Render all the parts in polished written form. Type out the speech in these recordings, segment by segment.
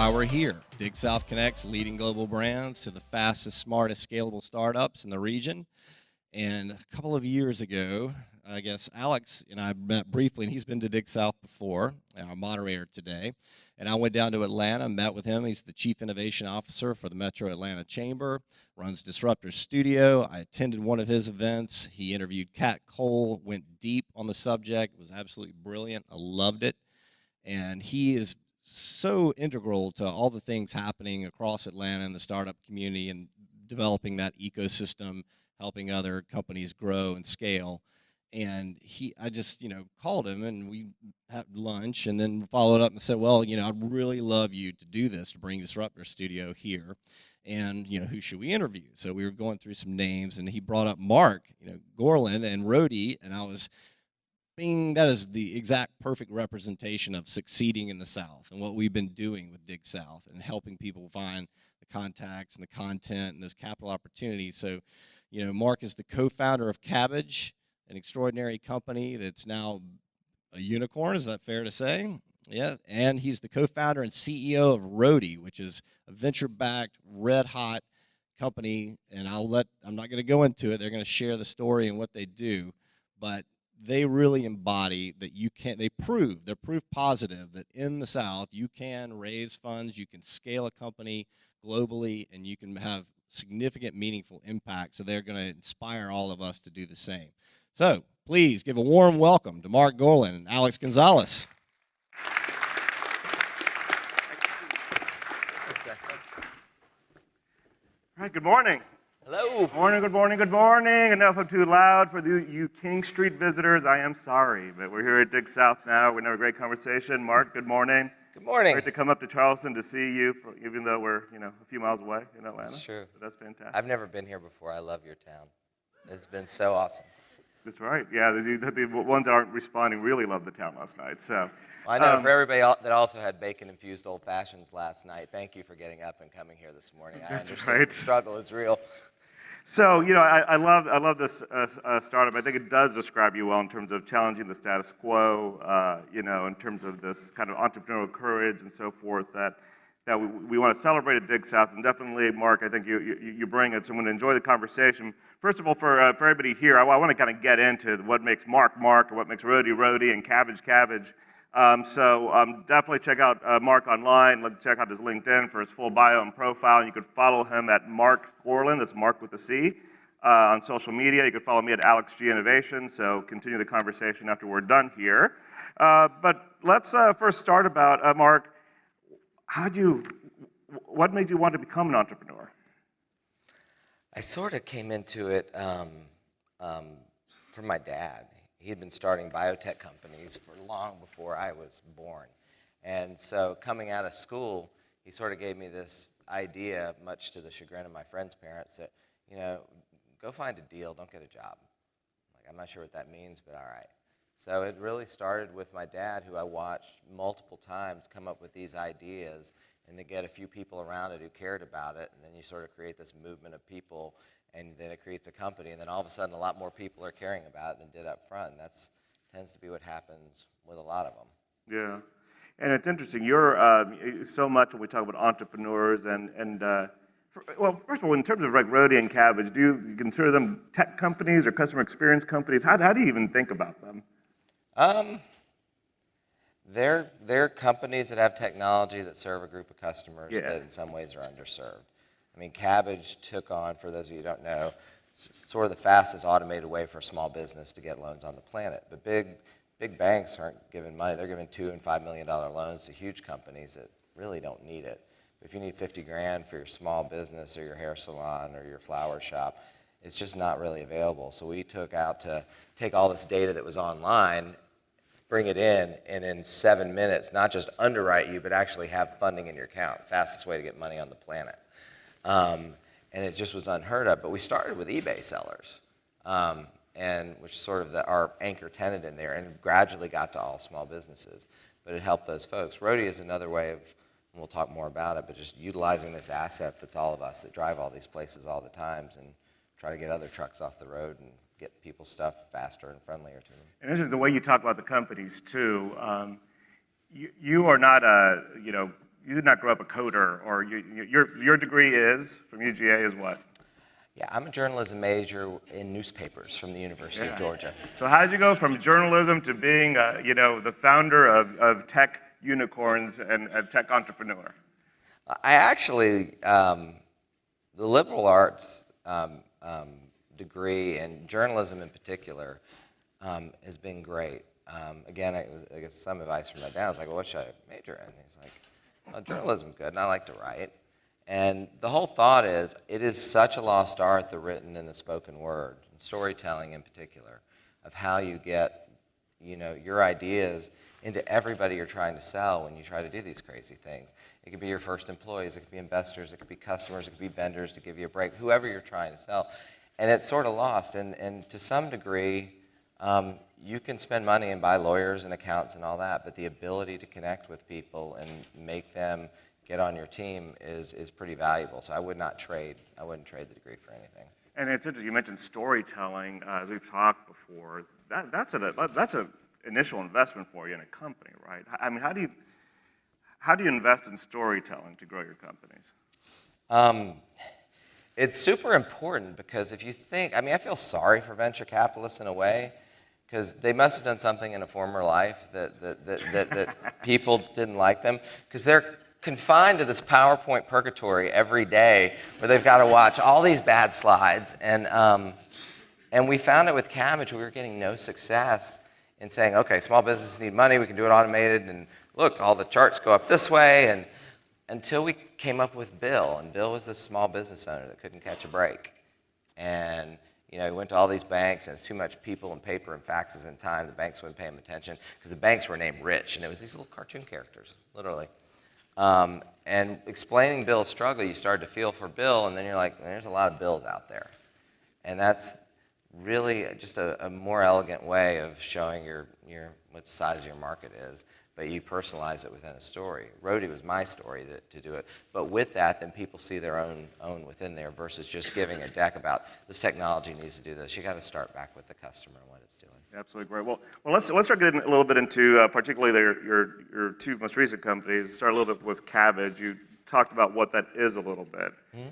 why we're here. Dig South connects leading global brands to the fastest, smartest, scalable startups in the region. And a couple of years ago, I guess Alex and I met briefly, and he's been to Dig South before, our moderator today. And I went down to Atlanta, met with him. He's the Chief Innovation Officer for the Metro Atlanta Chamber, runs Disruptor Studio. I attended one of his events. He interviewed Kat Cole, went deep on the subject, was absolutely brilliant. I loved it. And he is so integral to all the things happening across Atlanta and the startup community and developing that ecosystem, helping other companies grow and scale. And I just, called him and we had lunch and then followed up and said, well, I'd really love you to do this, to bring Disruptor Studio here. And, who should we interview? So we were going through some names and he brought up Marc, Gorlin and Roadie. And I was thinking that is the exact perfect representation of succeeding in the South and what we've been doing with Dig South and helping people find the contacts and the content and those capital opportunities. So, Marc is the co-founder of Cabbage, an extraordinary company that's now a unicorn. Is that fair to say? Yeah, and he's the co-founder and CEO of Roadie, which is a venture-backed, red-hot company. And I'm not going to go into it. They're going to share the story and what they do, but they really embody that they're proof positive that in the South you can raise funds, you can scale a company globally, and you can have significant, meaningful impact. So they're going to inspire all of us to do the same. So please give a warm welcome to Marc Gorlin and Alex Gonzalez. All right, good morning. Hello. Good morning. And if I'm too loud for you King Street visitors, I am sorry, but we're here at Dig South now. We're going to have a great conversation. Marc, good morning. Good morning. Great to come up to Charleston to see you, even though we're a few miles away in Atlanta. That's true. But that's fantastic. I've never been here before. I love your town. It's been so awesome. That's right. Yeah, the ones that aren't responding really loved the town last night. So. Well, I know for everybody that also had bacon-infused old fashions last night, thank you for getting up and coming here this morning. I understand the struggle is real. So, I love this startup. I think it does describe you well in terms of challenging the status quo, in terms of this kind of entrepreneurial courage and so forth that we want to celebrate at Dig South. And definitely, Marc, I think you bring it. So I'm going to enjoy the conversation. First of all, for everybody here, I want to kind of get into what makes Marc, and what makes Roadie, and Cabbage. So definitely check out Marc online. Check out his LinkedIn for his full bio and profile. And you could follow him at Marc Gorlin, that's Marc with a C, on social media. You could follow me at Alex G Innovation. So continue the conversation after we're done here. But let's first start about, Marc, what made you want to become an entrepreneur? I sort of came into it from my dad. He had been starting biotech companies for long before I was born. And so coming out of school, he sort of gave me this idea, much to the chagrin of my friends' parents, that, go find a deal, don't get a job. I'm not sure what that means, but all right. So it really started with my dad, who I watched multiple times come up with these ideas and to get a few people around it who cared about it. And then you sort of create this movement of people, and then it creates a company. And then all of a sudden, a lot more people are caring about it than did up front. And that tends to be what happens with a lot of them. Yeah. And it's interesting. You're so much when we talk about entrepreneurs well, first of all, in terms of like Roadie and Cabbage, do you consider them tech companies or customer experience companies? How do you even think about them? They're companies that have technology that serve a group of customers that in some ways are underserved. I mean, Cabbage took on, for those of you who don't know, sort of the fastest automated way for a small business to get loans on the planet. But big banks aren't giving money. They're giving $2 and $5 million loans to huge companies that really don't need it. If you need 50 grand for your small business or your hair salon or your flower shop, it's just not really available. So we took out to take all this data that was online, bring it in, and in 7 minutes, not just underwrite you, but actually have funding in your account. Fastest way to get money on the planet. And it just was unheard of. But we started with eBay sellers, and which is sort of our anchor tenant in there, and gradually got to all small businesses. But it helped those folks. Roadie is another way of, and we'll talk more about it, but just utilizing this asset that's all of us that drive all these places all the times and try to get other trucks off the road and get people's stuff faster and friendlier to them. And interesting the way you talk about the companies too. You are not a you did not grow up a coder, or your degree is from UGA is what? Yeah, I'm a journalism major in newspapers from the University of Georgia. So how did you go from journalism to being, the founder of tech unicorns and a tech entrepreneur? I actually, the liberal arts degree and journalism in particular has been great. Again, I guess some advice from my dad. I was like, well, what should I major in? He's like, well, journalism's good, and I like to write. And the whole thought is, it is such a lost art, the written and the spoken word, and storytelling in particular, of how you get, your ideas into everybody you're trying to sell when you try to do these crazy things. It could be your first employees, it could be investors, it could be customers, it could be vendors to give you a break, whoever you're trying to sell. And it's sort of lost. And to some degree, you can spend money and buy lawyers and accountants and all that, but the ability to connect with people and make them get on your team is pretty valuable. So I wouldn't trade the degree for anything. And it's interesting, you mentioned storytelling, as we've talked before. That's an initial investment for you in a company, right? I mean, how do you invest in storytelling to grow your companies? It's super important because if you think, I feel sorry for venture capitalists in a way, because they must have done something in a former life that people didn't like them, because they're confined to this PowerPoint purgatory every day where they've got to watch all these bad slides. And we found it with Cabbage, we were getting no success in saying, okay, small businesses need money, we can do it automated, and look, all the charts go up this way, and until we came up with Bill, and Bill was this small business owner that couldn't catch a break. And he went to all these banks, and it's too much people and paper and faxes and time. The banks wouldn't pay him attention because the banks were named Rich, and it was these little cartoon characters, literally. And explaining Bill's struggle, you started to feel for Bill, and then you're like, there's a lot of Bills out there. And that's really just a more elegant way of showing what the size of your market is, but you personalize it within a story. Roadie was my story to do it, but with that, then people see their own within there versus just giving a deck about this technology needs to do this. You got to start back with the customer and what it's doing. Absolutely great. Well, let's start getting a little bit into particularly your two most recent companies. Start a little bit with Cabbage. You talked about what that is a little bit. Mm-hmm.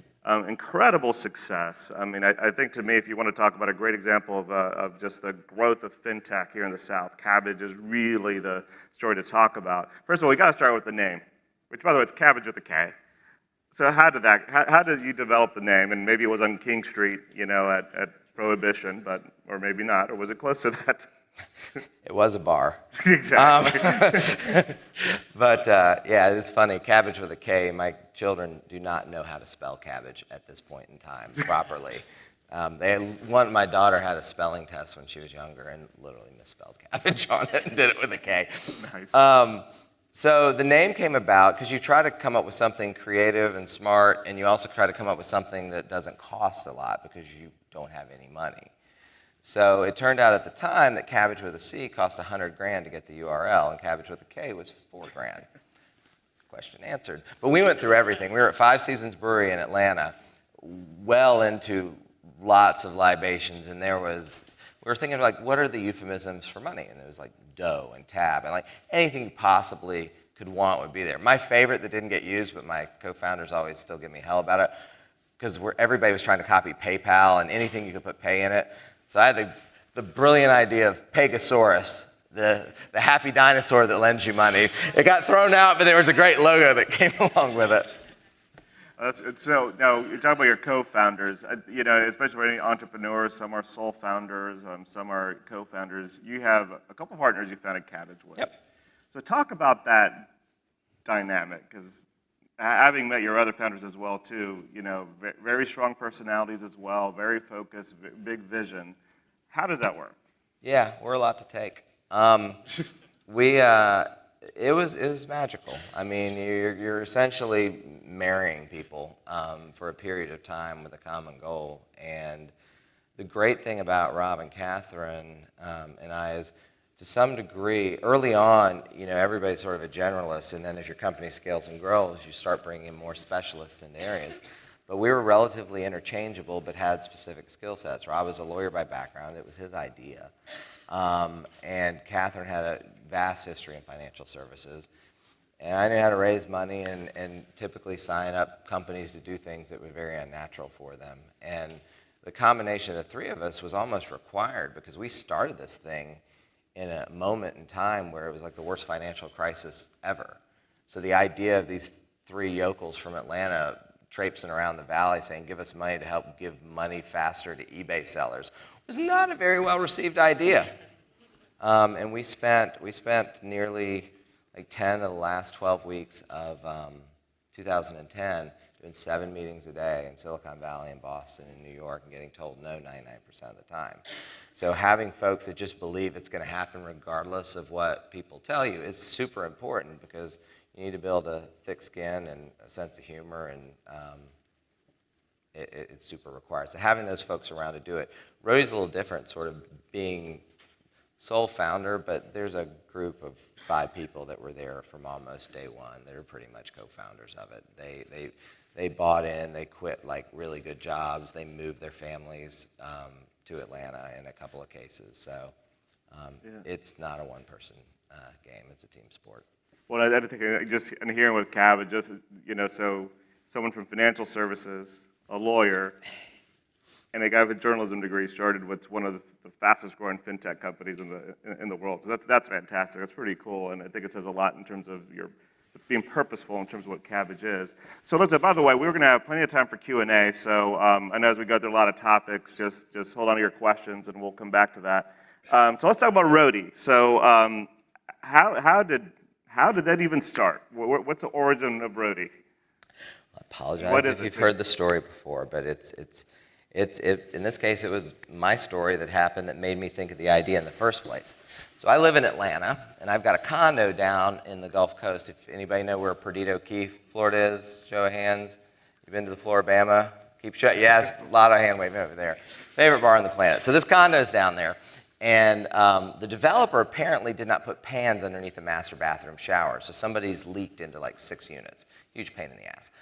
Incredible success. I mean, I think to me, if you want to talk about a great example of just the growth of fintech here in the South, Cabbage is really the story to talk about. First of all, we got to start with the name, which, by the way, it's Cabbage with a K. So how did you develop the name? And maybe it was on King Street, at Prohibition, or maybe not, or was it close to that? It was a bar. Exactly. But yeah, it's funny. Cabbage with a K. My children do not know how to spell cabbage at this point in time properly. My daughter had a spelling test when she was younger and literally misspelled cabbage on it and did it with a K. Nice. So the name came about because you try to come up with something creative and smart, and you also try to come up with something that doesn't cost a lot because you don't have any money. So it turned out at the time that Cabbage with a C cost $100,000 to get the URL, and Cabbage with a K was $4,000. Question answered. But we went through everything. We were at Five Seasons Brewery in Atlanta, well into lots of libations, and we were thinking like, what are the euphemisms for money? And there was like dough and tab, and like anything you possibly could want would be there. My favorite that didn't get used, but my co-founders always still give me hell about it, because everybody was trying to copy PayPal and anything you could put pay in it. So I had the brilliant idea of Pegasaurus, the happy dinosaur that lends you money. It got thrown out, but there was a great logo that came along with it. So now you're talking about your co-founders, especially for any entrepreneurs. Some are sole founders, some are co-founders. You have a couple partners you founded Cabbage with. Yep. So talk about that dynamic, because having met your other founders as well too, very strong personalities as well, very focused, big vision. How does that work? Yeah, we're a lot to take. It was magical. I mean, you're essentially marrying people for a period of time with a common goal. And the great thing about Rob and Catherine and I is, to some degree, early on, everybody's sort of a generalist, and then as your company scales and grows, you start bringing in more specialists into areas. But we were relatively interchangeable, but had specific skill sets. Rob was a lawyer by background. It was his idea. And Catherine had a vast history in financial services. And I knew how to raise money and typically sign up companies to do things that were very unnatural for them. And the combination of the three of us was almost required because we started this thing in a moment in time where it was like the worst financial crisis ever. So the idea of these three yokels from Atlanta traipsing around the valley saying, give us money to help give money faster to eBay sellers was not a very well received idea. And we spent nearly like 10 of the last 12 weeks of 2010 doing 7 meetings a day in Silicon Valley and Boston and New York and getting told no 99% of the time. So having folks that just believe it's going to happen regardless of what people tell you is super important because you need to build a thick skin and a sense of humor, and it's super required. So having those folks around to do it. Roadie's a little different, sort of being sole founder, but there's a group of 5 people that were there from almost day one that are pretty much co-founders of it. They bought in, they quit like really good jobs, they moved their families to Atlanta in a couple of cases. So it's not a one-person game, it's a team sport. Well, I think just and hearing with Cabbage, just so someone from financial services, a lawyer, and a guy with a journalism degree started what's one of the fastest growing fintech companies in the world. So that's fantastic. That's pretty cool, and I think it says a lot in terms of your being purposeful in terms of what Cabbage is. So listen, by the way, we're going to have plenty of time for Q&A. So I know as we go through a lot of topics, just hold on to your questions, and we'll come back to that. So let's talk about Roadie. So how did that even start? What's the origin of Roadie? I apologize if you've heard the story before, but it's in this case, it was my story that happened that made me think of the idea in the first place. So I live in Atlanta, and I've got a condo down in the Gulf Coast. If anybody know where Perdido Key, Florida is, show of hands. You've been to the Floribama? Keep shut. Yes, a lot of hand waving over there. Favorite bar on the planet. So this condo is down there, and the developer apparently did not put pans underneath the master bathroom shower, so somebody's leaked into like 6 units. Huge pain in the ass.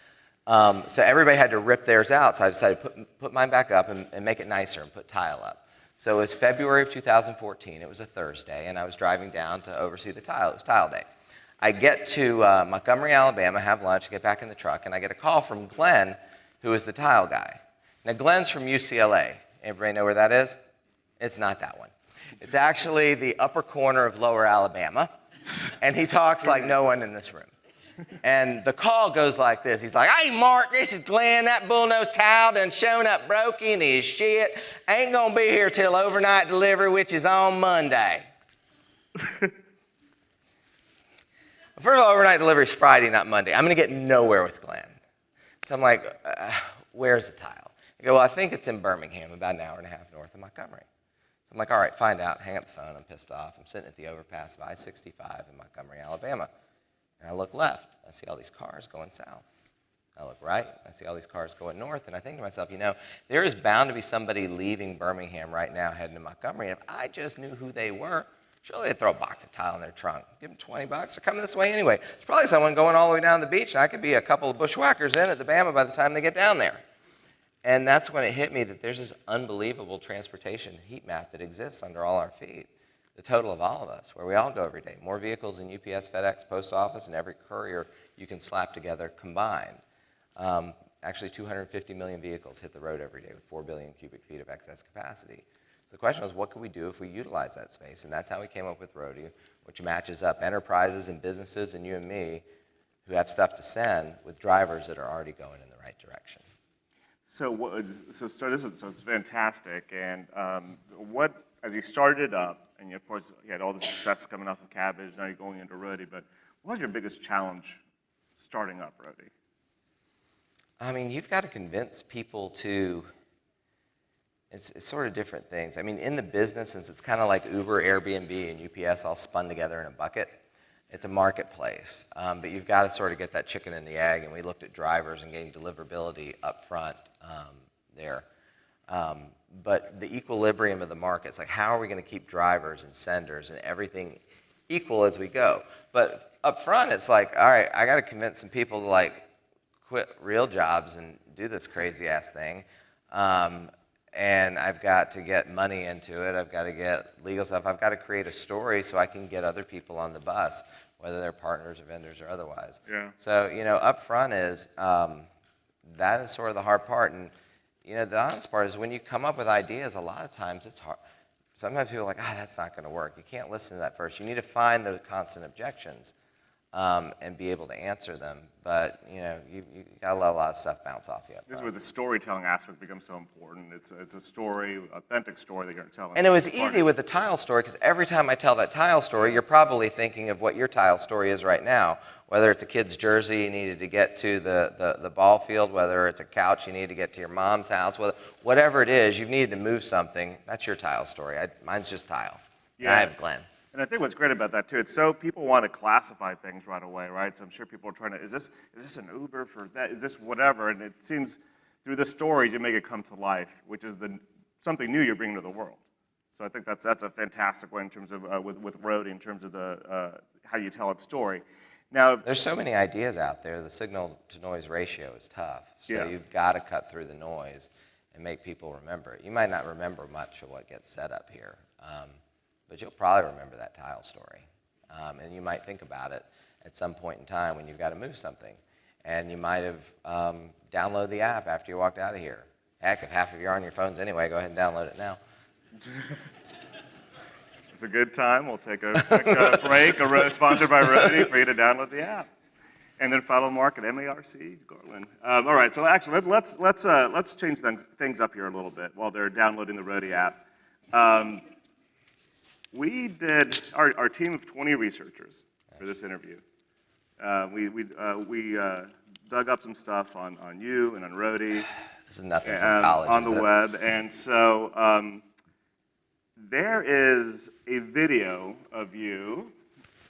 So everybody had to rip theirs out, so I decided to put mine back up and make it nicer and put tile up. So it was February of 2014, it was a Thursday, and I was driving down to oversee the tile. It was tile day. I get to Montgomery, Alabama, have lunch, get back in the truck, and I get a call from Glenn, who is the tile guy. Now Glenn's from UCLA. Everybody know where that is? It's not that one. It's actually the upper corner of Lower Alabama, and he talks like no one in this room. And the call goes like this. He's like, hey, Mark, this is Glenn. That bullnose tile done shown up broken as shit. Ain't going to be here till overnight delivery, which is on Monday. First of all, overnight delivery is Friday, not Monday. I'm going to get nowhere with Glenn. So I'm like, where's the tile? I go, well, I think it's in Birmingham, about an hour and a half north of Montgomery. So I'm like, all right, find out. Hang up the phone. I'm pissed off. I'm sitting at the overpass of I-65 in Montgomery, Alabama. And I look left, I see all these cars going south. I look right, I see all these cars going north, and I think to myself, there is bound to be somebody leaving Birmingham right now heading to Montgomery, and if I just knew who they were, surely they'd throw a box of tile in their trunk. Give them $20, they're coming this way anyway. There's probably someone going all the way down the beach, and I could be a couple of bushwhackers in at the Bama by the time they get down there. And that's when it hit me that there's this unbelievable transportation heat map that exists under all our feet. The total of all of us, where we all go every day. More vehicles than UPS, FedEx, Post Office, and every courier you can slap together combined. Actually, 250 million vehicles hit the road every day with 4 billion cubic feet of excess capacity. So the question was, what could we do if we utilize that space? And that's how we came up with Roadie, which matches up enterprises and businesses and you and me who have stuff to send with drivers that are already going in the right direction. So it's fantastic. And as you started up, and of course, you had all the success coming off of Cabbage, now you're going into Roadie, but what was your biggest challenge starting up Roadie? I mean, you've got to convince people to, it's sort of different things. I mean, in the business, since it's kind of like Uber, Airbnb, and UPS all spun together in a bucket, it's a marketplace. But you've got to sort of get that chicken and the egg, and we looked at drivers and getting deliverability up front there. But the equilibrium of the market, it's like, how are we going to keep drivers and senders and everything equal as we go? But up front, it's like, all right, I got to convince some people to like quit real jobs and do this crazy ass thing. And I've got to get money into it. I've got to get legal stuff. I've got to create a story so I can get other people on the bus. whether they're partners or vendors or otherwise. Yeah. So, up front is, that is sort of the hard part. And, the honest part is when you come up with ideas, a lot of times it's hard. Sometimes people are like, that's not going to work. You can't listen to that first. You need to find those constant objections and be able to answer them. But, you got to let a lot of stuff bounce off you. This is where the storytelling aspect becomes so important. It's a story, authentic story that you're telling. And it was easy with the tile story, because every time I tell that tile story, you're probably thinking of what your tile story is right now. Whether it's a kid's jersey you needed to get to the ball field, whether it's a couch you need to get to your mom's house, whatever it is, you've needed to move something, that's your tile story. Mine's just tile. Yeah. And I have Glenn. And I think what's great about that too, it's so people want to classify things right away, right? So I'm sure people are trying to, is this an Uber for that? Is this whatever? And it seems through the stories you make it come to life, which is something new you're bringing to the world. So I think that's a fantastic way in terms of with Roadie, in terms of how you tell its story. Now, there's so many ideas out there. The signal to noise ratio is tough. So you've got to cut through the noise and make people remember it. You might not remember much of what gets set up here. But you'll probably remember that tile story. And you might think about it at some point in time when you've got to move something. And you might have downloaded the app after you walked out of here. Heck, if half of you are on your phones anyway, go ahead and download it now. It's a good time. We'll take a quick break, sponsored by Roadie, for you to download the app. And then follow Marc at Marc Gorlin. All right, so actually, let's change things up here a little bit while they're downloading the Roadie app. We did our team of 20 researchers for this interview. We dug up some stuff on you and on Roadie. This is nothing from college, on the web, and so there is a video of you,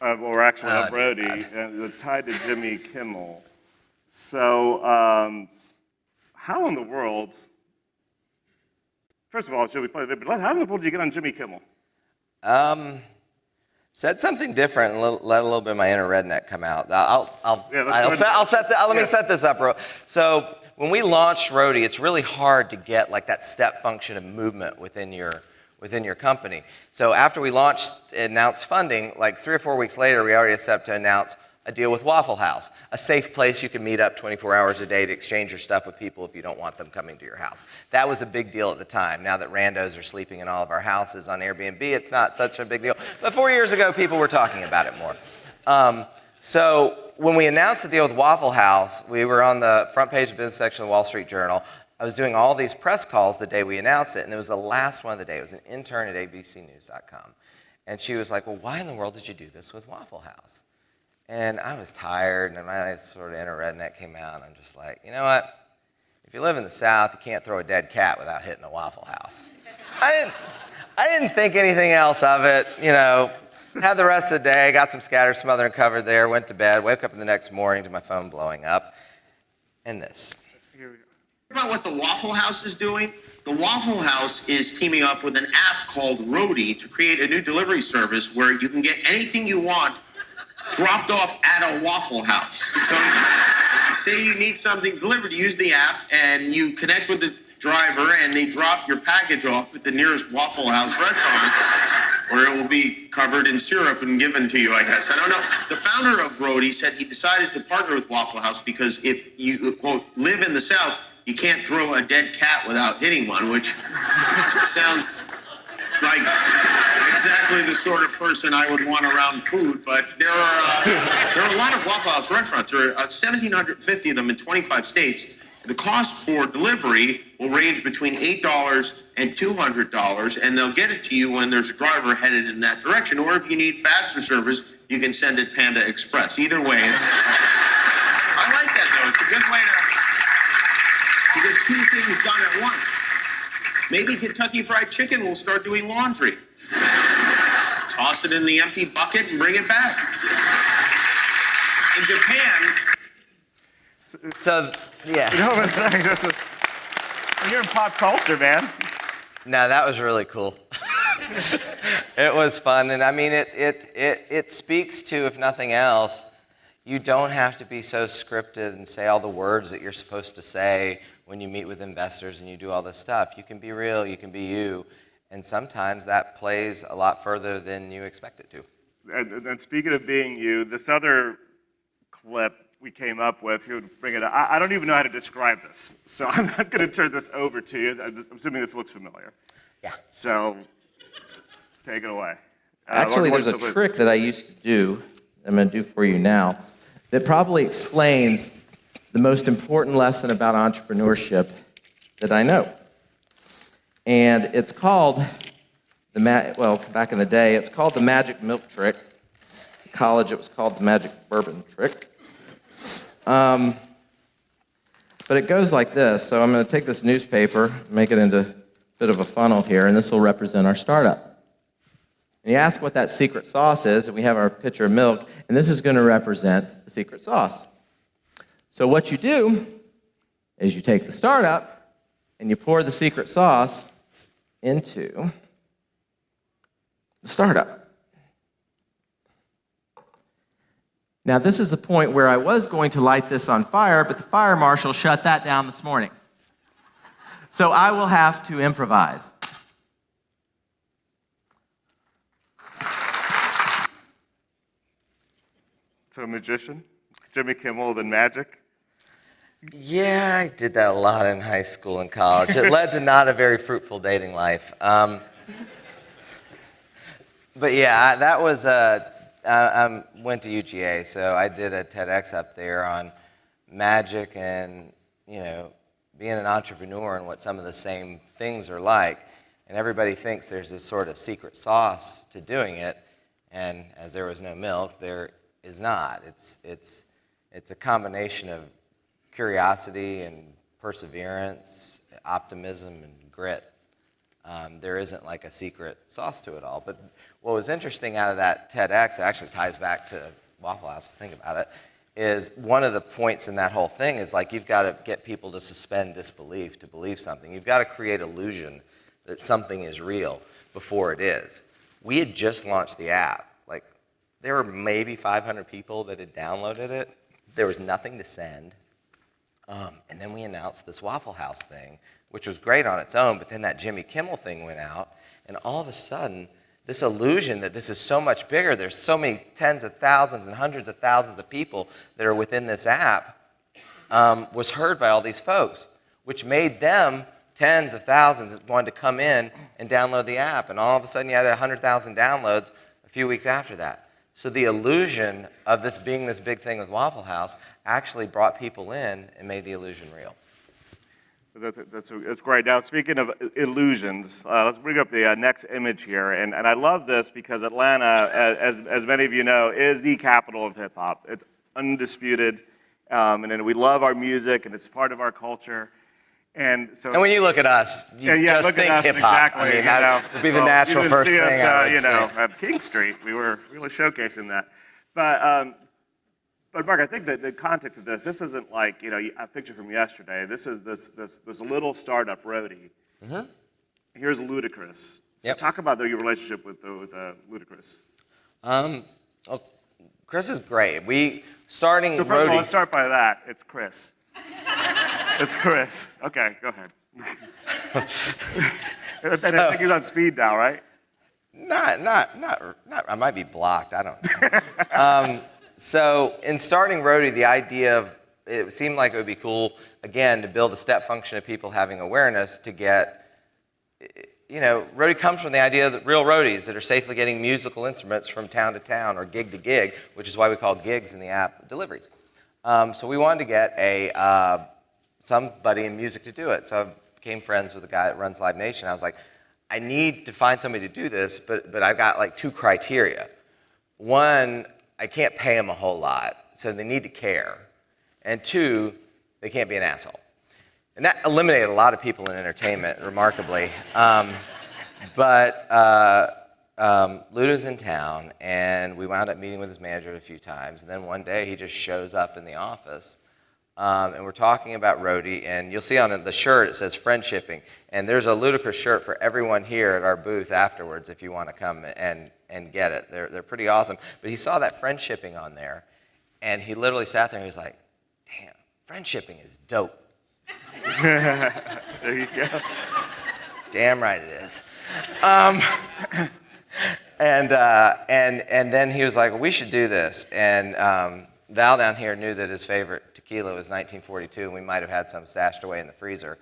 or actually of Roadie, that's tied to Jimmy Kimmel. So how in the world? First of all, should we play the video? But how in the world did you get on Jimmy Kimmel? Said something different and let a little bit of my inner redneck come out. Let me set this up, bro. So when we launched Roadie, it's really hard to get like that step function of movement within your company. So after we announced funding, like 3 or 4 weeks later, we already set up to announce a deal with Waffle House, a safe place you can meet up 24 hours a day to exchange your stuff with people if you don't want them coming to your house. That was a big deal at the time. Now that randos are sleeping in all of our houses on Airbnb, it's not such a big deal. But 4 years ago, people were talking about it more. So when we announced the deal with Waffle House, we were on the front page of the business section of the Wall Street Journal. I was doing all these press calls the day we announced it, and it was the last one of the day. It was an intern at abcnews.com. And she was like, well, why in the world did you do this with Waffle House? And I was tired, and my sort of inner redneck came out, and I'm just like, you know what? If you live in the South, you can't throw a dead cat without hitting a Waffle House. I didn't think anything else of it, Had the rest of the day, got some scatter, smother, and covered there, went to bed, woke up in the next morning to my phone blowing up, and this. About what the Waffle House is doing? The Waffle House is teaming up with an app called Roadie to create a new delivery service where you can get anything you want dropped off at a Waffle House. So say you need something delivered, you use the app and you connect with the driver and they drop your package off at the nearest Waffle House restaurant, or it will be covered in syrup and given to you, I guess. I don't know. The founder of Roadie said he decided to partner with Waffle House because if you, quote, live in the South, you can't throw a dead cat without hitting one, which sounds like exactly the sort of person I would want around food. But there are a lot of Waffle House restaurants. There are 1,750 of them in 25 states. The cost for delivery will range between $8 and $200, and they'll get it to you when there's a driver headed in that direction. Or if you need faster service, you can send it Panda Express. Either way, I like that, though. It's a good way to get 2 things done at once. Maybe Kentucky Fried Chicken will start doing laundry. Toss it in the empty bucket and bring it back. In Japan. So, yeah. You know what I'm saying? You're in pop culture, man. No, that was really cool. It was fun, and I mean, it speaks to, if nothing else, you don't have to be so scripted and say all the words that you're supposed to say when you meet with investors and you do all this stuff. You can be real, you can be you, and sometimes that plays a lot further than you expect it to. And speaking of being you, this other clip we came up with, you would bring it up. I don't even know how to describe this, so I'm not going to turn this over to you. I'm assuming this looks familiar. Yeah. So take it away. Actually, there's a trick that I used to do, I'm going to do for you now, that probably explains the most important lesson about entrepreneurship that I know. And it's called, back in the day, it's called the magic milk trick. In college, it was called the magic bourbon trick. But it goes like this. So I'm going to take this newspaper, make it into a bit of a funnel here, and this will represent our startup. And you ask what that secret sauce is, and we have our pitcher of milk, and this is going to represent the secret sauce. So what you do is you take the startup, and you pour the secret sauce into the startup. Now, this is the point where I was going to light this on fire, but the fire marshal shut that down this morning. So I will have to improvise. So, magician? Jimmy Kimmel, then magic? Yeah, I did that a lot in high school and college. It led to not a very fruitful dating life. But yeah, that was, I went to UGA, so I did a TEDx up there on magic and, being an entrepreneur and what some of the same things are like. And everybody thinks there's this sort of secret sauce to doing it, and as there was no milk, there is not. It's a combination of curiosity and perseverance, optimism and grit. There isn't like a secret sauce to it all. But what was interesting out of that TEDx, it actually ties back to Waffle House, if you think about it, is one of the points in that whole thing is like you've got to get people to suspend disbelief to believe something. You've got to create illusion that something is real before it is. We had just launched the app. Like, there were maybe 500 people that had downloaded it. There was nothing to send. And then we announced this Waffle House thing, which was great on its own, but then that Jimmy Kimmel thing went out, and all of a sudden, this illusion that this is so much bigger, there's so many tens of thousands and hundreds of thousands of people that are within this app, was heard by all these folks, which made them tens of thousands that wanted to come in and download the app, and all of a sudden you had 100,000 downloads a few weeks after that. So the illusion of this being this big thing with Waffle House actually brought people in and made the illusion real. That's great. Now, speaking of illusions, let's bring up the next image here. And I love this because Atlanta, as many of you know, is the capital of hip-hop. It's undisputed. And we love our music, and it's part of our culture. And when you look at us, you just think hip-hop. Exactly, I mean, that would be the natural first thing I would say. At King Street, we were really showcasing that. But Mark, I think that the context of this isn't like, a picture from yesterday. This is this little startup, Roadie. Mm-hmm. Here's Ludacris. So talk about your relationship with Ludacris. Well, Chris is great. So first of all, let's start by that. It's Chris. It's Chris. Okay, go ahead. I think he's on speed dial, right? Not. I might be blocked. I don't know. So in starting Roadie, the idea of it seemed like it would be cool, again, to build a step function of people having awareness to get, Roadie comes from the idea of the real roadies that are safely getting musical instruments from town to town or gig to gig, which is why we call gigs in the app deliveries. So we wanted to get somebody in music to do it. So I became friends with a guy that runs Live Nation. I was like, I need to find somebody to do this, but I've got like two criteria. One, I can't pay them a whole lot, so they need to care. And two, they can't be an asshole. And that eliminated a lot of people in entertainment, remarkably. But Luda's in town, and we wound up meeting with his manager a few times. And then one day, he just shows up in the office, and we're talking about Roadie. And you'll see on the shirt, it says friendshipping. And there's a Ludacris shirt for everyone here at our booth afterwards if you want to come and get it. They're pretty awesome. But he saw that friendshipping on there, and he literally sat there and he was like, damn, friendshipping is dope. There you go. Damn right it is. And then he was like, well, we should do this. And Val down here knew that his favorite tequila was 1942, and we might have had some stashed away in the freezer.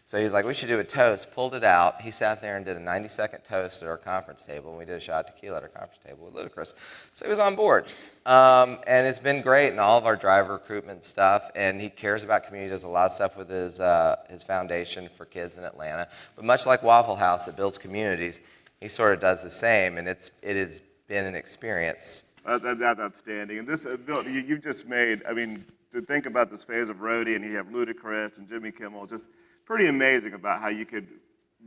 So he was like, we should do a toast, pulled it out. He sat there and did a 90-second toast at our conference table, and we did a shot of tequila at our conference table with Ludacris. So he was on board. And it's been great in all of our driver recruitment stuff, and he cares about community, does a lot of stuff with his foundation for kids in Atlanta. But much like Waffle House that builds communities, he sort of does the same, and it has been an experience. That's outstanding. And this, Bill, you just made, I mean, to think about this phase of Roadie, and you have Ludacris and Jimmy Kimmel, just pretty amazing about how you could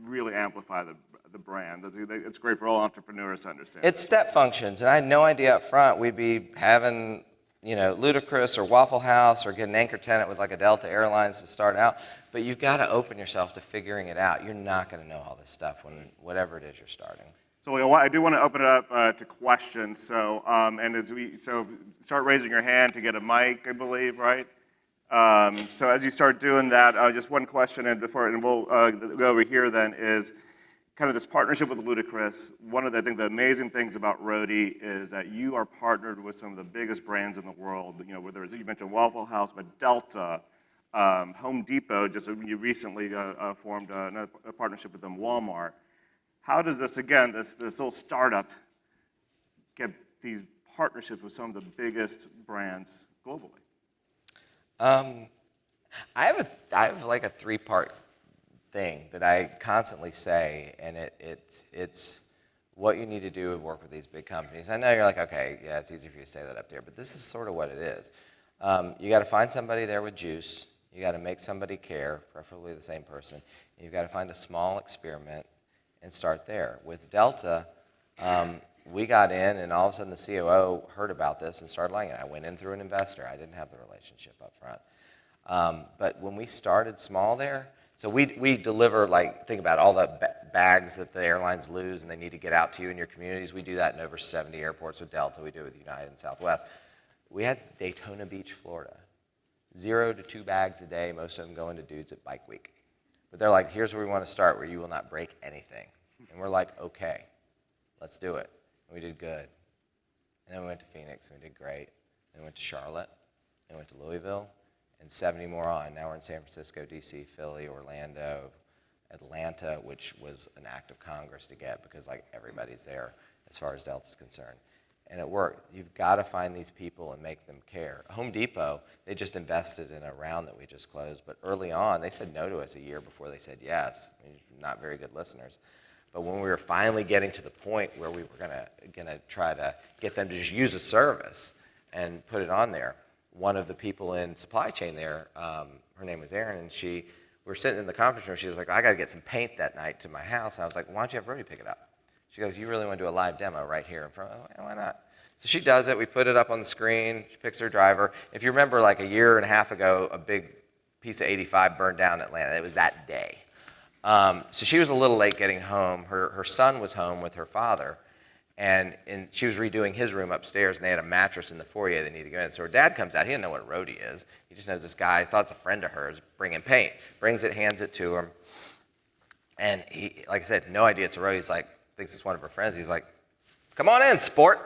really amplify the brand. It's great for all entrepreneurs to understand. It's step functions, and I had no idea up front we'd be having, Ludacris or Waffle House or get an anchor tenant with like a Delta Airlines to start out. But you've got to open yourself to figuring it out. You're not going to know all this stuff when whatever it is you're starting. So I do want to open it up to questions. So start raising your hand to get a mic, I believe, right? So as you start doing that, just one question, and we'll go over here. Then is kind of this partnership with Ludacris. One of the, I think, the amazing things about Roadie is that you are partnered with some of the biggest brands in the world. Whether it's, you mentioned Waffle House, but Delta, Home Depot. Just you recently formed a partnership with them, Walmart. How does this, again, this little startup, get these partnerships with some of the biggest brands globally? I have like a three-part thing that I constantly say, and it's what you need to do to work with these big companies. I know you're like, okay, yeah, it's easy for you to say that up there, but this is sort of what it is. You got to find somebody there with juice. You got to make somebody care, preferably the same person. You've got to find a small experiment and start there. With Delta, we got in, and all of a sudden the COO heard about this and started liking it. I went in through an investor. I didn't have the relationship up front. But when we started small there, so we deliver, like, think about all the bags that the airlines lose and they need to get out to you in your communities. We do that in over 70 airports with Delta. We do it with United and Southwest. We had Daytona Beach, Florida. 0 to 2 bags a day, most of them going to dudes at Bike Week. But they're like, here's where we want to start, where you will not break anything. And we're like, okay, let's do it. And we did good. And then we went to Phoenix, and we did great. And we went to Charlotte, and we went to Louisville, and 70 more on. Now we're in San Francisco, D.C., Philly, Orlando, Atlanta, which was an act of Congress to get because, like, everybody's there as far as Delta's concerned. And it worked. You've got to find these people and make them care. Home Depot, they just invested in a round that we just closed, but early on, they said no to us a year before they said yes. I mean, not very good listeners. But when we were finally getting to the point where we were gonna try to get them to just use a service and put it on there, one of the people in supply chain there, her name was Erin, and we were sitting in the conference room. She was like, I got to get some paint that night to my house. And I was like, why don't you have Roadie pick it up? She goes, you really want to do a live demo right here in front? Why not? So she does it. We put it up on the screen. She picks her driver. If you remember, like a year and a half ago, a big piece of 85 burned down in Atlanta. It was that day. So she was a little late getting home. Her son was home with her father, and she was redoing his room upstairs, and they had a mattress in the foyer they needed to go in. So her dad comes out. He didn't know what a Roadie is. He just knows this guy, thought it's a friend of hers, bringing paint. Brings it, hands it to him. And he, like I said, no idea it's a Roadie. He's like, thinks it's one of her friends. He's like, come on in, sport.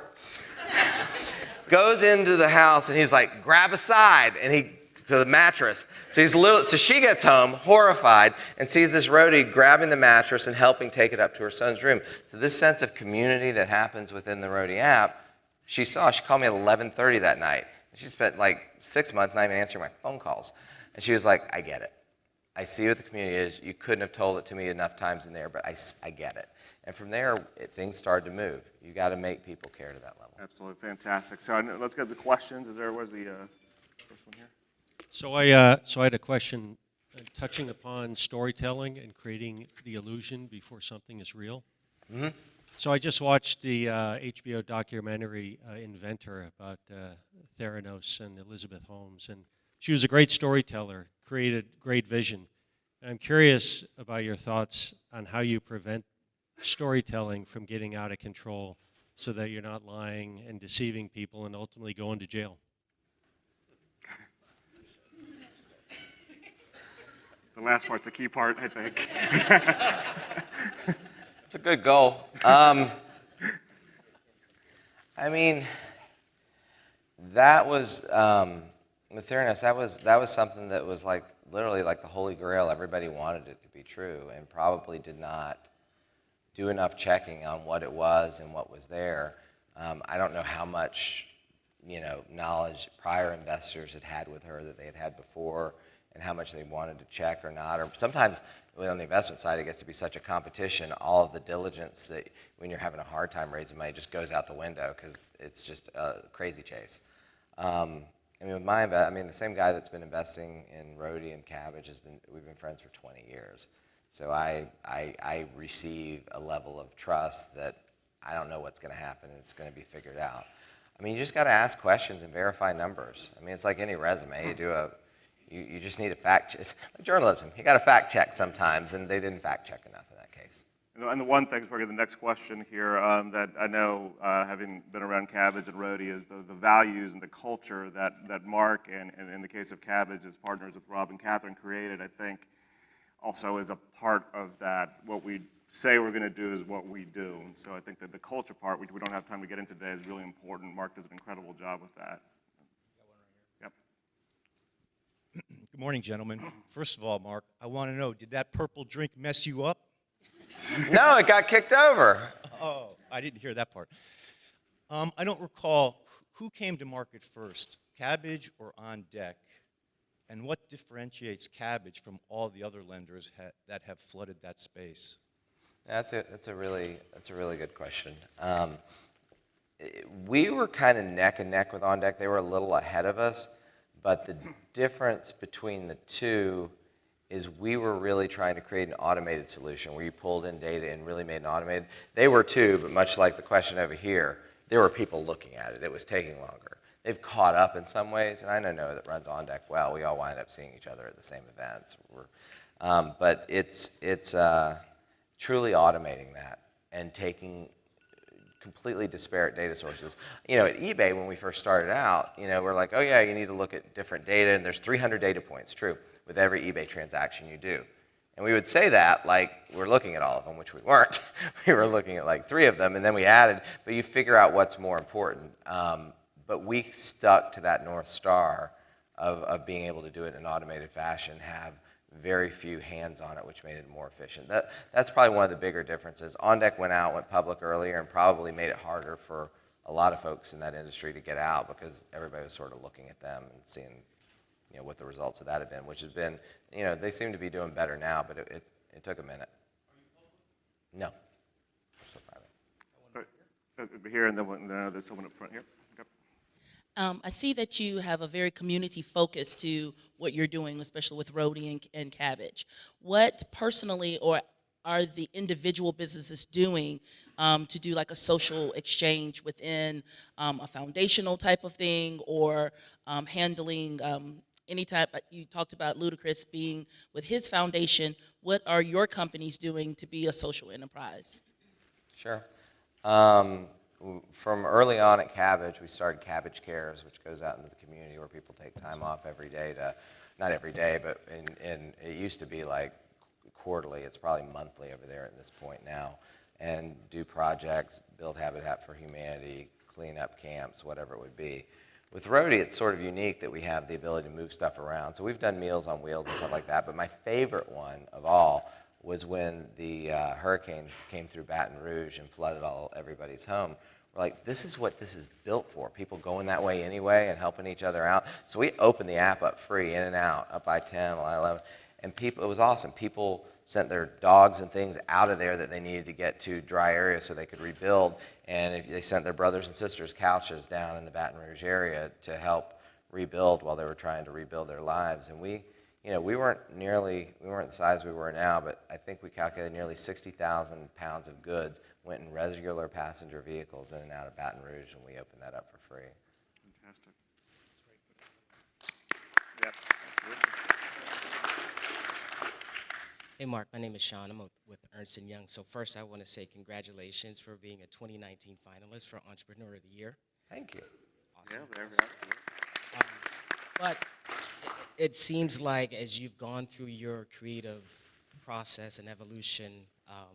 Goes into the house, and he's like, grab a side, and to the mattress. So she gets home, horrified, and sees this Roadie grabbing the mattress and helping take it up to her son's room. So this sense of community that happens within the Roadie app, she called me at 11:30 that night. She spent like 6 months not even answering my phone calls. And she was like, I get it. I see what the community is. You couldn't have told it to me enough times in there, but I get it. And from there, things started to move. You got to make people care to that level. Absolutely, fantastic. So let's get the questions. Where's the first one here? So I had a question touching upon storytelling and creating the illusion before something is real. Mm-hmm. So I just watched the HBO documentary Inventor about Theranos and Elizabeth Holmes, and she was a great storyteller, created great vision. And I'm curious about your thoughts on how you prevent storytelling from getting out of control so that you're not lying and deceiving people and ultimately going to jail. The last part's a key part, I think. It's a good goal. I mean, that was with Theranos. That was something that was like literally like the Holy Grail. Everybody wanted it to be true, and probably did not do enough checking on what it was and what was there. I don't know how much knowledge prior investors had had with her that they had had before, and how much they wanted to check or not. Or sometimes on the investment side, it gets to be such a competition. All of the diligence that when you're having a hard time raising money just goes out the window because it's just a crazy chase. I mean, with the same guy that's been investing in Roadie and Cabbage we've been friends for 20 years. So I receive a level of trust that I don't know what's going to happen, and it's going to be figured out. I mean, you just got to ask questions and verify numbers. I mean, it's like any resume. You just need a fact check. It's like journalism. You got to fact check sometimes, and they didn't fact check enough in that case. And the one thing, before I get the next question here, that I know, having been around Cabbage and Roadie, is the values and the culture that Mark and in the case of Cabbage, as partners with Rob and Catherine, created, I think, also is a part of that. What we say we're going to do is what we do. And so I think that the culture part, which we don't have time to get into today, is really important. Mark does an incredible job with that. Yep. Good morning, gentlemen. First of all, Mark, I want to know, did that purple drink mess you up? No, it got kicked over. Oh, I didn't hear that part. I don't recall who came to market first, Cabbage or On Deck, and what differentiates Cabbage from all the other lenders that have flooded that space? That's a really good question. We were kind of neck and neck with On Deck. They were a little ahead of us, but the difference between the two is we were really trying to create an automated solution where you pulled in data and really made an automated. They were too, but much like the question over here, there were people looking at it. It was taking longer. They've caught up in some ways, and I know that runs On Deck well. We all wind up seeing each other at the same events. But it's truly automating that and taking completely disparate data sources. At eBay, when we first started out, we're like, oh yeah, you need to look at different data, and there's 300 data points, true, with every eBay transaction you do. And we would say that like we're looking at all of them, which we weren't. We were looking at like 3 of them, and then we added, but you figure out what's more important. But we stuck to that North Star of being able to do it in an automated fashion, have very few hands on it, which made it more efficient. That's probably one of the bigger differences. On Deck went public earlier, and probably made it harder for a lot of folks in that industry to get out because everybody was sort of looking at them and seeing what the results of that have been, which has been, they seem to be doing better now, but it took a minute. No. We're still private. Here, and then there's someone up front here. Okay. I see that you have a very community focus to what you're doing, especially with Roadie and Cabbage. What personally or are the individual businesses doing to do like a social exchange within a foundational type of thing, or handling any type? You talked about Ludacris being with his foundation. What are your companies doing to be a social enterprise? Sure. From early on at Cabbage, we started Cabbage Cares, which goes out into the community where people take time off every day not every day, but it used to be like quarterly. It's probably monthly over there at this point now, and do projects, build Habitat for Humanity, clean up camps, whatever it would be. With Roadie, it's sort of unique that we have the ability to move stuff around. So we've done Meals on Wheels and stuff like that, but my favorite one of all was when the hurricanes came through Baton Rouge and flooded everybody's home. We're like, this is what this is built for, people going that way anyway and helping each other out. So we opened the app up free, in and out, up I-10, I-11, and it was awesome. People sent their dogs and things out of there that they needed to get to dry areas so they could rebuild, and they sent their brothers and sisters couches down in the Baton Rouge area to help rebuild while they were trying to rebuild their lives. And we weren't the size we were now, but I think we calculated nearly 60,000 pounds of goods went in regular passenger vehicles in and out of Baton Rouge, and we opened that up for free. Fantastic. Yep. Hey, Mark, my name is Sean. I'm with Ernst & Young. So first, I want to say congratulations for being a 2019 finalist for Entrepreneur of the Year. Thank you. Awesome. Yeah, awesome. But it seems like as you've gone through your creative process and evolution,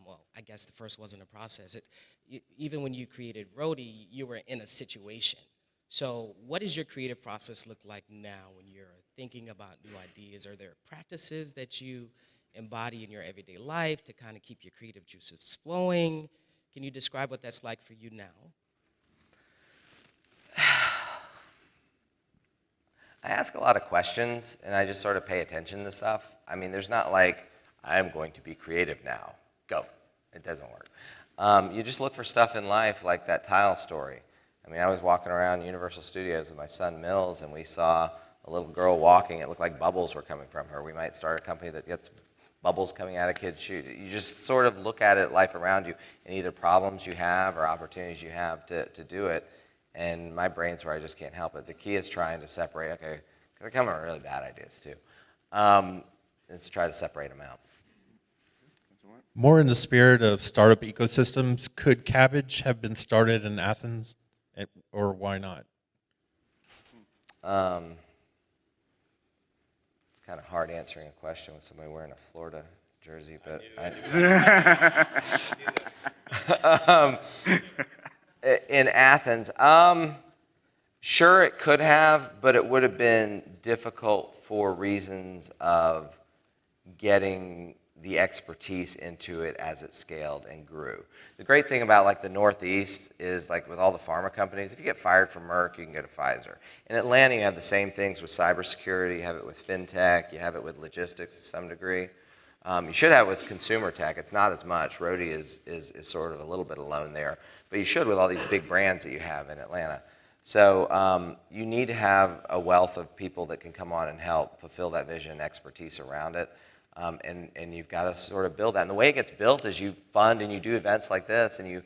well, I guess the first wasn't a process. even when you created Roadie, you were in a situation. So what does your creative process look like now when you're thinking about new ideas? Are there practices that you embody in your everyday life to kind of keep your creative juices flowing? Can you describe what that's like for you now? I ask a lot of questions, and I just sort of pay attention to stuff. I mean, there's not like, I'm going to be creative now. Go. It doesn't work. You just look for stuff in life like that tile story. I mean, I was walking around Universal Studios with my son Mills, and we saw a little girl walking. It looked like bubbles were coming from her. We might start a company that gets bubbles coming out of kids' shoes. You just sort of look at it, life around you, and either problems you have or opportunities you have to do it. And my brain's where I just can't help it. The key is trying to separate, okay, because they come up with really bad ideas too. Is to try to separate them out. More in the spirit of startup ecosystems, could Cabbage have been started in Athens, or why not? It's kind of hard answering a question with somebody wearing a Florida jersey, but in Athens, sure it could have, but it would have been difficult for reasons of getting the expertise into it as it scaled and grew. The great thing about like the Northeast is like with all the pharma companies, if you get fired from Merck, you can go to Pfizer. In Atlanta, you have the same things with cybersecurity, you have it with fintech, you have it with logistics to some degree. You should have it with consumer tech. It's not as much. Roadie is sort of a little bit alone there. But you should with all these big brands that you have in Atlanta. So you need to have a wealth of people that can come on and help fulfill that vision and expertise around it. And you've got to sort of build that. And the way it gets built is you fund and you do events like this, and you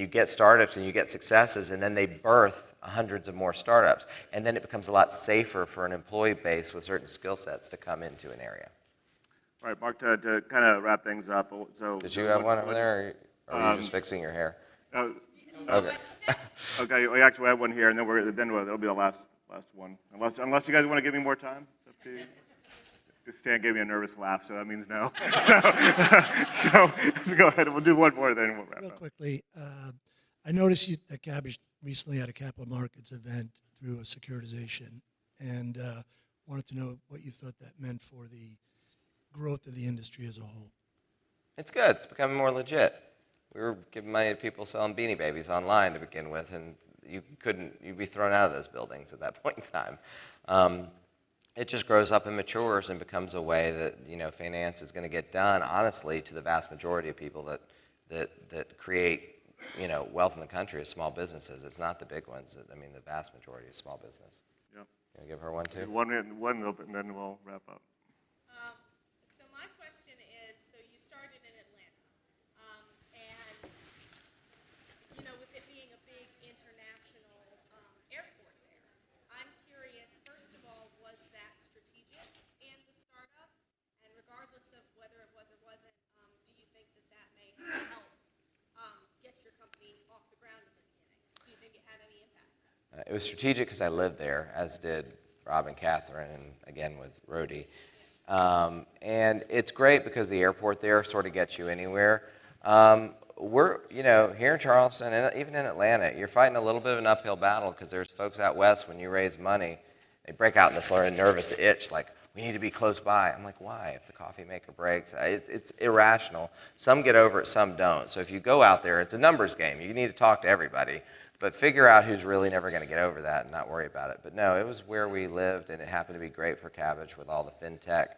get startups and you get successes, and then they birth hundreds of more startups. And then it becomes a lot safer for an employee base with certain skill sets to come into an area. All right, Mark, to kind of wrap things up. So did you have one over there, or are you just fixing your hair? No. Okay. Okay, we actually have one here, and then that'll be the last one. Unless you guys want to give me more time. It's up to you. Stan gave me a nervous laugh, so that means no. So let's go ahead. We'll do one more, then we'll wrap Real up. quickly, I noticed that Cabbage recently had a capital markets event through a securitization, and wanted to know what you thought that meant for the growth of the industry as a whole. It's good. It's becoming more legit. We were giving money to people selling Beanie Babies online to begin with, and you'd be thrown out of those buildings at that point in time. It just grows up and matures and becomes a way that finance is going to get done honestly to the vast majority of people that create wealth in the country as small businesses. It's not the big ones. I mean, the vast majority is small business. Yep. Can I give her one too? One, and then we'll wrap up. So my question is, so you started in Atlanta, and with it being a big international airport there, I'm curious, first of all, was that strategic in the startup? And regardless of whether it was or wasn't, do you think that may have helped get your company off the ground at the beginning? Do you think it had any impact? It was strategic because I lived there, as did Rob and Catherine, and again with Roadie. And it's great because the airport there sort of gets you anywhere. We're, here in Charleston and even in Atlanta, you're fighting a little bit of an uphill battle because there's folks out west when you raise money, they break out in this sort of nervous itch like, we need to be close by. I'm like, why? If the coffee maker breaks, it's irrational. Some get over it, some don't. So if you go out there, it's a numbers game. You need to talk to everybody, but figure out who's really never going to get over that and not worry about it. But no, it was where we lived, and it happened to be great for Cabbage with all the fintech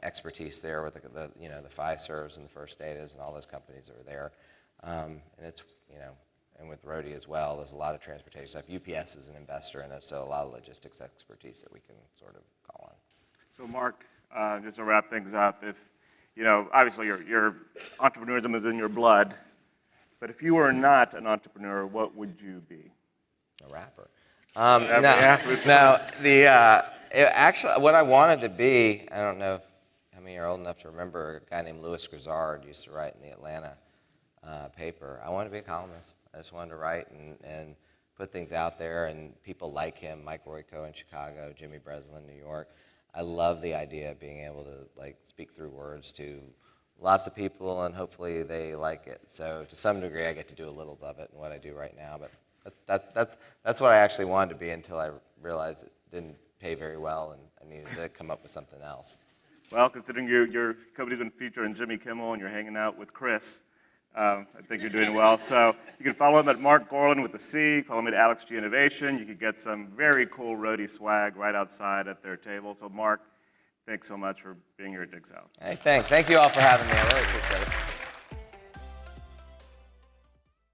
expertise there with the Fiservs and the First Datas and all those companies that were there. And it's, and with Roadie as well, there's a lot of transportation stuff. UPS is an investor in us, so a lot of logistics expertise that we can sort of call on. So Mark, just to wrap things up, if, obviously your entrepreneurism is in your blood, but if you were not an entrepreneur, what would you be? A rapper. Actually, what I wanted to be, I don't know how many are old enough to remember, a guy named Louis Grizzard used to write in the Atlanta paper. I wanted to be a columnist. I just wanted to write and put things out there, and people like him, Mike Royko in Chicago, Jimmy Breslin in New York. I love the idea of being able to speak through words to lots of people, and hopefully they like it. So to some degree, I get to do a little of it in what I do right now. But that's what I actually wanted to be until I realized it didn't pay very well, and I needed to come up with something else. Well, considering your company's been featured on Jimmy Kimmel and you're hanging out with Chris, I think you're doing well. So you can follow him at Marc Gorlin with a C, follow him at Alex G Innovation. You can get some very cool Roadie swag right outside at their table. So Marc, thanks so much for being here at Dig South. Hey, thank you all for having me. I really appreciate it.